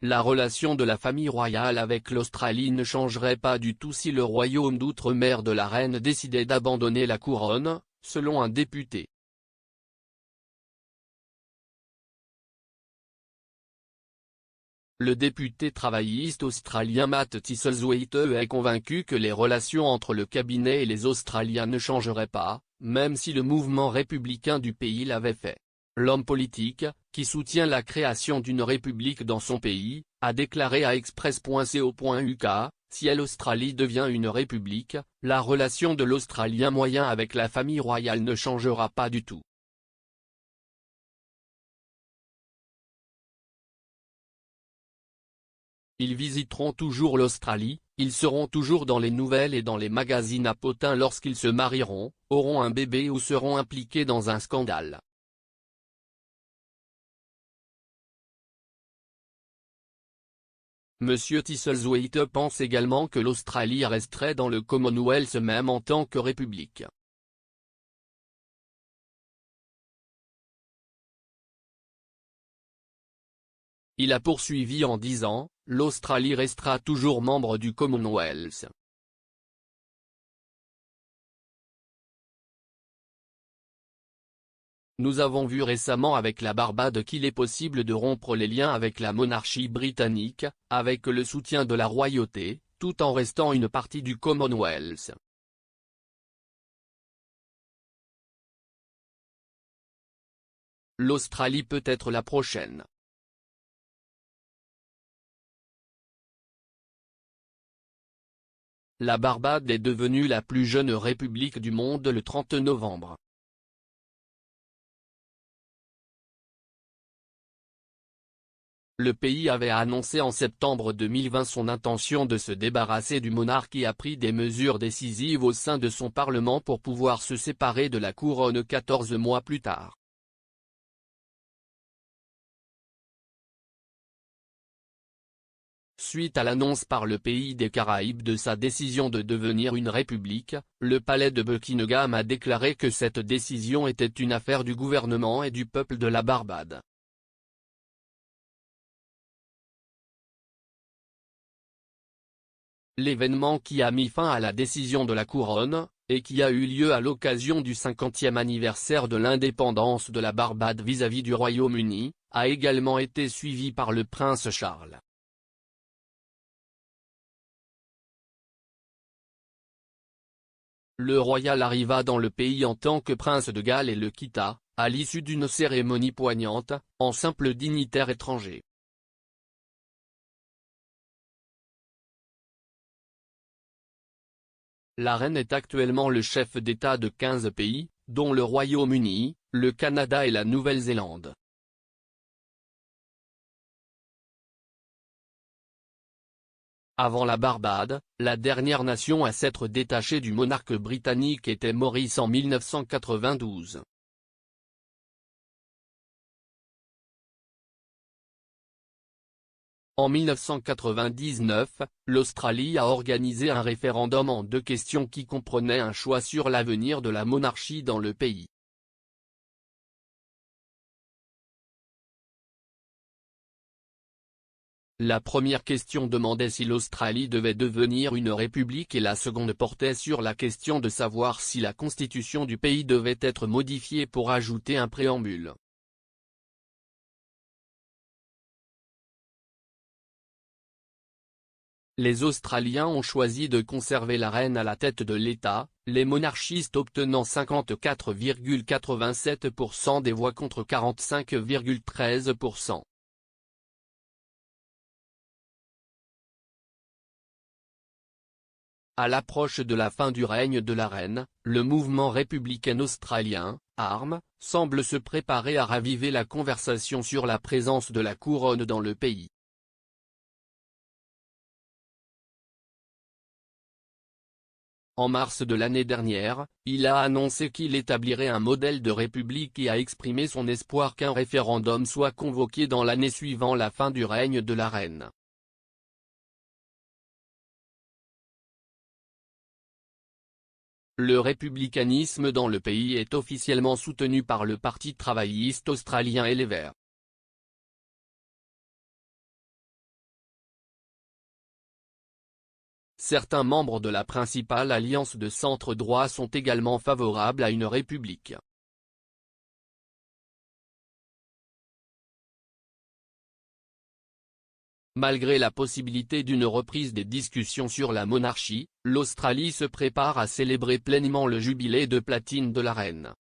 La relation de la famille royale avec l'Australie ne changerait pas du tout si le royaume d'outre-mer de la reine décidait d'abandonner la couronne, selon un député. Le député travailliste australien Matt Thistlethwaite est convaincu que les relations entre le cabinet et les Australiens ne changeraient pas, même si le mouvement républicain du pays l'avait fait. L'homme politique, qui soutient la création d'une république dans son pays, a déclaré à express.co.uk, si l'Australie devient une république, la relation de l'Australien moyen avec la famille royale ne changera pas du tout. Ils visiteront toujours l'Australie, ils seront toujours dans les nouvelles et dans les magazines à potins lorsqu'ils se marieront, auront un bébé ou seront impliqués dans un scandale. Monsieur Thistlethwaite pense également que l'Australie resterait dans le Commonwealth même en tant que république. Il a poursuivi en disant, l'Australie restera toujours membre du Commonwealth. Nous avons vu récemment avec la Barbade qu'il est possible de rompre les liens avec la monarchie britannique, avec le soutien de la royauté, tout en restant une partie du Commonwealth. L'Australie peut être la prochaine. La Barbade est devenue la plus jeune république du monde le 30 novembre. Le pays avait annoncé en septembre 2020 son intention de se débarrasser du monarque et a pris des mesures décisives au sein de son parlement pour pouvoir se séparer de la couronne 14 mois plus tard. Suite à l'annonce par le pays des Caraïbes de sa décision de devenir une république, le palais de Buckingham a déclaré que cette décision était une affaire du gouvernement et du peuple de la Barbade. L'événement qui a mis fin à la décision de la couronne, et qui a eu lieu à l'occasion du 50e anniversaire de l'indépendance de la Barbade vis-à-vis du Royaume-Uni, a également été suivi par le prince Charles. Le royal arriva dans le pays en tant que prince de Galles et le quitta, à l'issue d'une cérémonie poignante, en simple dignitaire étranger. La reine est actuellement le chef d'État de 15 pays, dont le Royaume-Uni, le Canada et la Nouvelle-Zélande. Avant la Barbade, la dernière nation à s'être détachée du monarque britannique était Maurice en 1992. En 1999, l'Australie a organisé un référendum en 2 questions qui comprenait un choix sur l'avenir de la monarchie dans le pays. La première question demandait si l'Australie devait devenir une république et la seconde portait sur la question de savoir si la constitution du pays devait être modifiée pour ajouter un préambule. Les Australiens ont choisi de conserver la reine à la tête de l'État, les monarchistes obtenant 54,87% des voix contre 45,13%. À l'approche de la fin du règne de la reine, le mouvement républicain australien, ARM, semble se préparer à raviver la conversation sur la présence de la couronne dans le pays. En mars de l'année dernière, il a annoncé qu'il établirait un modèle de république et a exprimé son espoir qu'un référendum soit convoqué dans l'année suivant la fin du règne de la reine. Le républicanisme dans le pays est officiellement soutenu par le Parti travailliste australien et les Verts. certains membres de la principale alliance de centre-droit sont également favorables à une république. Malgré la possibilité d'une reprise des discussions sur la monarchie, l'Australie se prépare à célébrer pleinement le jubilé de platine de la reine.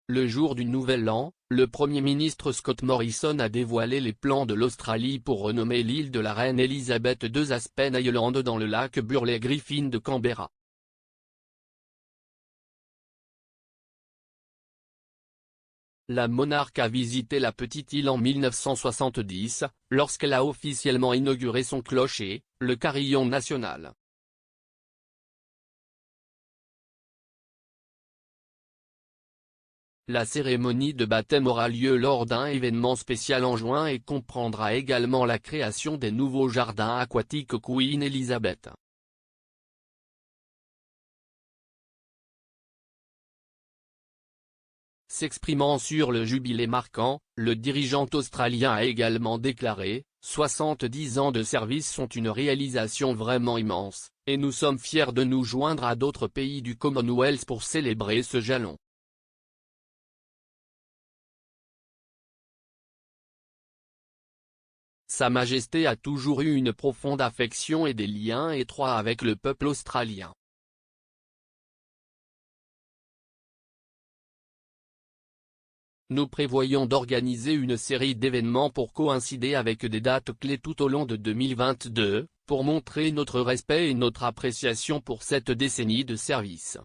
Le jour du Nouvel An, le Premier ministre Scott Morrison a dévoilé les plans de l'Australie pour renommer l'île de la reine Elisabeth II Aspen Island dans le lac Burley-Griffin de Canberra. La monarque a visité la petite île en 1970, lorsqu'elle a officiellement inauguré son clocher, le carillon national. La cérémonie de baptême aura lieu lors d'un événement spécial en juin et comprendra également la création des nouveaux jardins aquatiques Queen Elizabeth. S'exprimant sur le jubilé marquant, le dirigeant australien a également déclaré « 70 ans de service sont une réalisation vraiment immense, et nous sommes fiers de nous joindre à d'autres pays du Commonwealth pour célébrer ce jalon. » Sa Majesté a toujours eu une profonde affection et des liens étroits avec le peuple australien. Nous prévoyons d'organiser une série d'événements pour coïncider avec des dates clés tout au long de 2022, pour montrer notre respect et notre appréciation pour cette décennie de service.